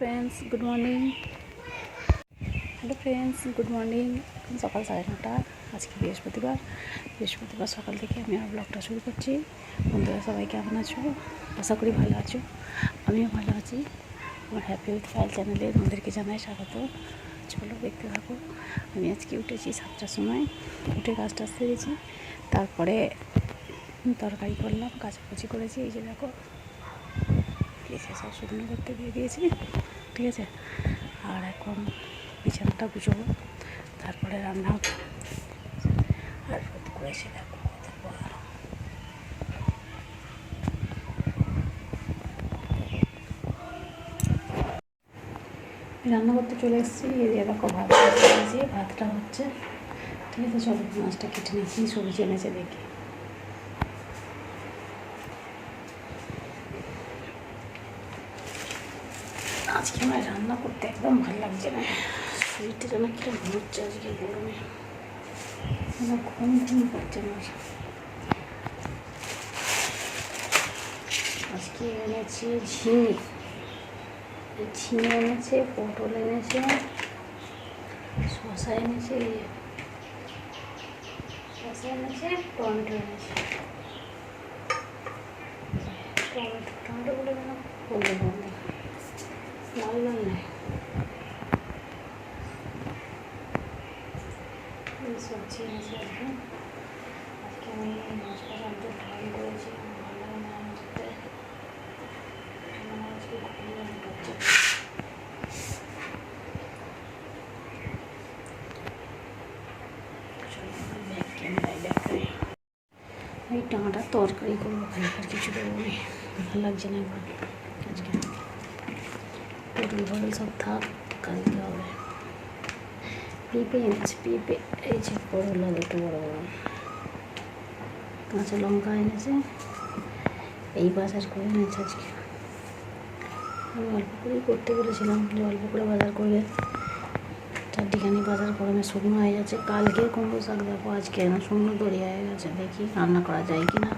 Friends, good morning. Good morning. সকাল 9:30। আজকে বৃহস্পতিবার সকাল থেকে আমি আমার ব্লগটা শুরু করছি। বন্ধুরা সবাই কেমন আছো? আশা করি ভালো আছো। আমিও ভালো আছি। আমার হ্যাপি উইথ ফাইল চ্যানেলে তোমাদেরকে জানাই স্বাগত। চলো দেখতে থাকো। আমি আজকে উঠেছি 7টার সময়, উঠে কাজটা সেরেছি। তারপরে তরকারি করলাম, কাচাকুচি করেছি। এই যে দেখো এসে সব শুকনো করতে দিয়ে দিয়েছি, ঠিক আছে। আর এখন বিছানাটা গুছবো, তারপরে রান্না হবে। আর রোদ করেছে দেখো, রান্না করতে চলে এসেছি। এই যে দেখো ভাত দিয়েছি, ভাতটা হচ্ছে, ঠিক আছে। চলো মাছটা কেটে নিয়েছি, সবজি এনেছে দেখি। আজকে আমার রান্না করতে একদম ভালো লাগছে না, শরীরটা যেন কিরকম হচ্ছে আজকে গরমে, ঘুম পাচ্ছে আমার। আজকে এনেছি ঝিঙে এনেছে, পটল এনেছে, শসা এনেছে, টমেটো এনেছে। টমেটোগুলো যেন বলতে লাল লাল নেয়। সবজি এনেছে আজকে আমি মাছটা রাঁধতে ঢাল করেছি, ভালো লাগে না আনতে। আজকে খুবই মনে করছে। এই টাঁটা তরকারি করবো, খানিকার কিছু দেবো না, ভালো লাগছে না একবার আজকে। পটল ফটল সব থাক, কালকে হবে। পেঁপে এনেছে, পেঁপে এই যে করলা দুটো বড় বড়, কাঁচা লঙ্কা এনেছে, এই বাজার করে এনেছে আজকে। আমি অল্প করেই করতে বলেছিলাম যে অল্প করে বাজার করবে, চারটিখানি বাজার করে শুকনো হয়ে যাচ্ছে। কালকে কুমড়ো শাক দেখো, আজকে না শুকনো দড়ি হয়ে গেছে। দেখি রান্না করা যায় কি না,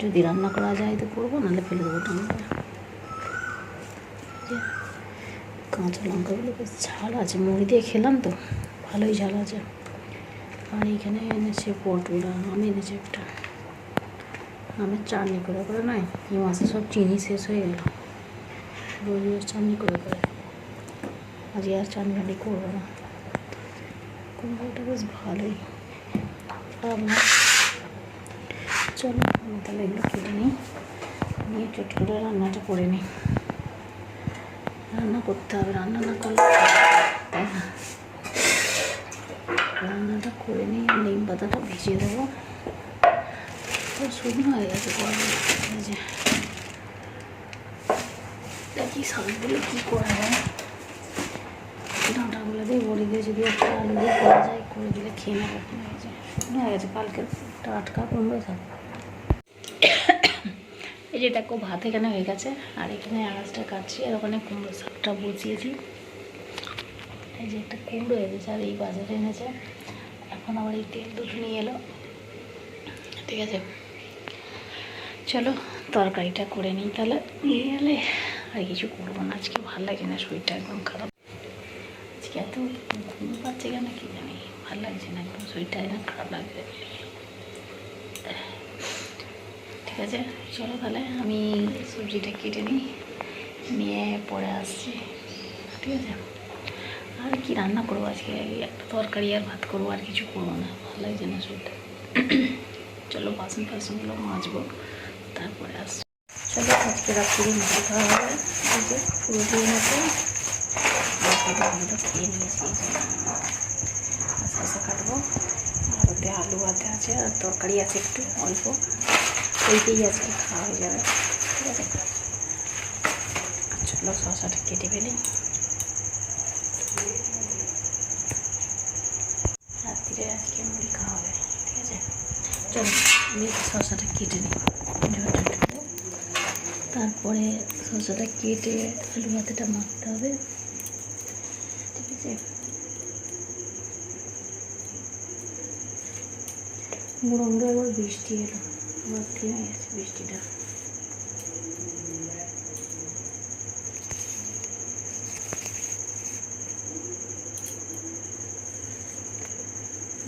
যদি রান্না করা যায় তো করবো, নাহলে ফেলে দেবো টানতে। কাঁচা লঙ্কাগুলো বেশ ঝাল আছে, মুড়ি দিয়ে খেলাম তো ভালোই ঝাল আছে। আর এইখানে এনেছে পটল, আর আম এনেছে একটা। আমের চাটনি করে করে নয়, এই মাসে সব চিনি শেষ হয়ে গেল, রোজ রোজ চাটনি করে করে। আজকে আর চাটনি করবো না। কুমড়োটা বেশ ভালোই, খারাপ না। চলো আমি তাহলে এগুলো কেটে নিই, নিয়ে চট করে রান্নাটা করে নিই। রান্না করতে হবে, রান্না না করলে তাই না। রান্নাটা করে নিই, নিম পাতাটা ভিজিয়ে দেবো। তো শুকনো হয়ে গেছে যে, দেখি শাকগুলো কী করা যায়। ডাঁটাগুলো দিয়ে বড়ি দিয়ে যদি একটা আলু দিয়ে করা যায়, করে দিলে খেয়ে নেবো। শুকনো হয়ে গেছে, কালকে টাটকা কুমড়ো শাক। এই যে দেখো ভাত এখানে হয়ে গেছে, আর এখানে আনাজটা কাটছি, আর ওখানে কুমড়ো শাকটা বসিয়েছি। এই যে একটা কুমড়ো এনেছে, আর এই বাজারে এনেছে। এখন আবার এই তেল দুধ নিয়ে এলো, ঠিক আছে। চলো তরকারিটা করে নিই তাহলে, নিয়ে এলে আর কিছু করবো না। আজকে ভালো লাগে না, শরীরটা একদম খারাপ। আজকে এত ঘুম পাচ্ছে কেন কি জানি, ভালো লাগছে না একদম, শরীরটা একদম খারাপ লাগছে। ঠিক আছে চলো তাহলে আমি সবজিটা কেটে নিই, নিয়ে পরে আসছি, ঠিক আছে। আর কি রান্না করবো আজকে, একটা তরকারি আর ভাত করবো, আর কিছু করবো না, ভালো লাগছে না শরীরটা। চলো বাসনগুলো মাজবো, তারপরে আসছি। চলো আজকে রাত্রি মুড়ি খাওয়া হবে। এই যে পুরো দিয়ে মতো খেয়ে নিয়েছি। শসা কাটবো, আর ওতে আলু হাতে আছে, আর তরকারি আছে একটু অল্প, ওইতেই আজকে খাওয়া হয়ে যাবে, ঠিক আছে। চলো শসাটা কেটে ফেলি, রাত্রিরে আজকে মুড়ি খাওয়া হবে, ঠিক আছে। চলো আমি শসাটা কেটে নিই, তারপরে শসাটা কেটে আলু হাতেটা মাখতে হবে, ঠিক আছে। মুড়ো এবার বৃষ্টি এলো, আবার থেমে গেছে বৃষ্টিটা।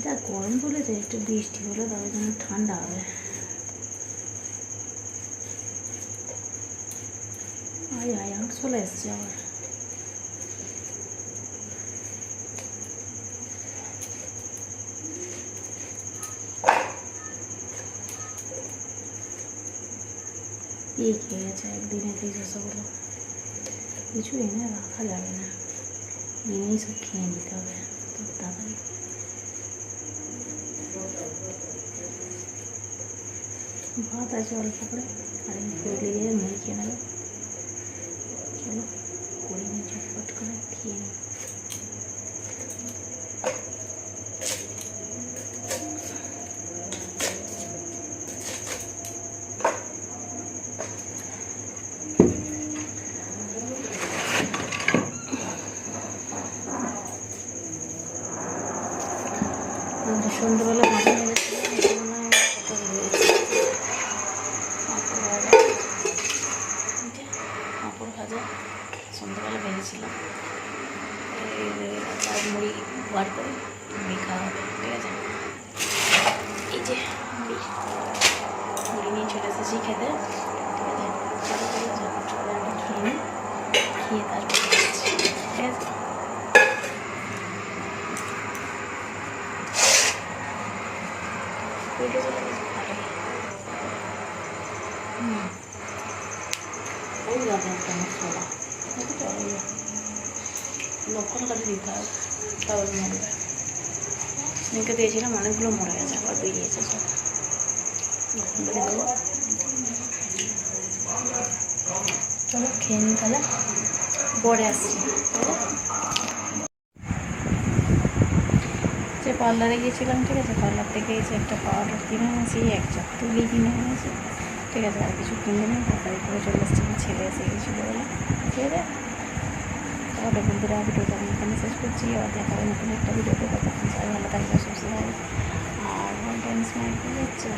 যা গরম পড়েছে, একটু বৃষ্টি হলে তবে যেন ঠান্ডা হবে। আমার চলে এসছে আবার। এই খেয়ে গেছে একদিনে সেই শসাগুলো, কিছু এনে রাখা যাবে না, এনেই সব খেয়ে নিতে হবে খুব তাড়াতাড়ি। ভাত আছে অল্প করে, আর এই পুরুলি দিয়ে মুড়ি খেয়ে নেবে। চলো করে নিই ঝটপট করে খেয়ে নিই। সন্ধ্যেবেলা ভাজা ভেবেছিলাম, পাঁপড় ভাজা সন্ধ্যেবেলা ভেবেছিলাম, মুড়ি বার করে মুড়ি খাওয়া হবে, ঠিক আছে। এই যে মুড়ি নিয়ে চলে এসেছি খেতে, ঠিক আছে। চলো চলো আমি খেয়ে নিই, খেয়ে তারপর ঠিক আছে। ওই যাবে একটা মশলা লক্ষণ কাটে দিতে হবে, তাহলে মরবে। মেয়েকে দিয়েছিলাম, অনেকগুলো মরে গেছে, আবার বেরিয়েছে সব, লক্ষণ কাটে দেবো। চলো খেয়ে নিই তাহলে, পরে আসছি। যে পার্লারে গিয়েছিলাম, ঠিক আছে, পার্লার থেকে এসে একটা পাউডার কিনে এনেছি, এক চাপ তুলি কিনে এনেছি, ঠিক আছে। আর কিছু কিনে নিই, তাড়াতাড়ি করে চলে এসেছি, আমার ছেলে এসে গেছিলো বলে, ঠিক আছে। তাহলে বন্ধুরা ভিডিওটা আমি এখানে শেষ করছি, আর দেখাবে নতুন একটা ভিডিওতে। ততক্ষণ সবাই ভালো থাকবে, সুস্থ থাকবে, আর ওয়ান টাইম স্মাইল করে যাচ্ছে।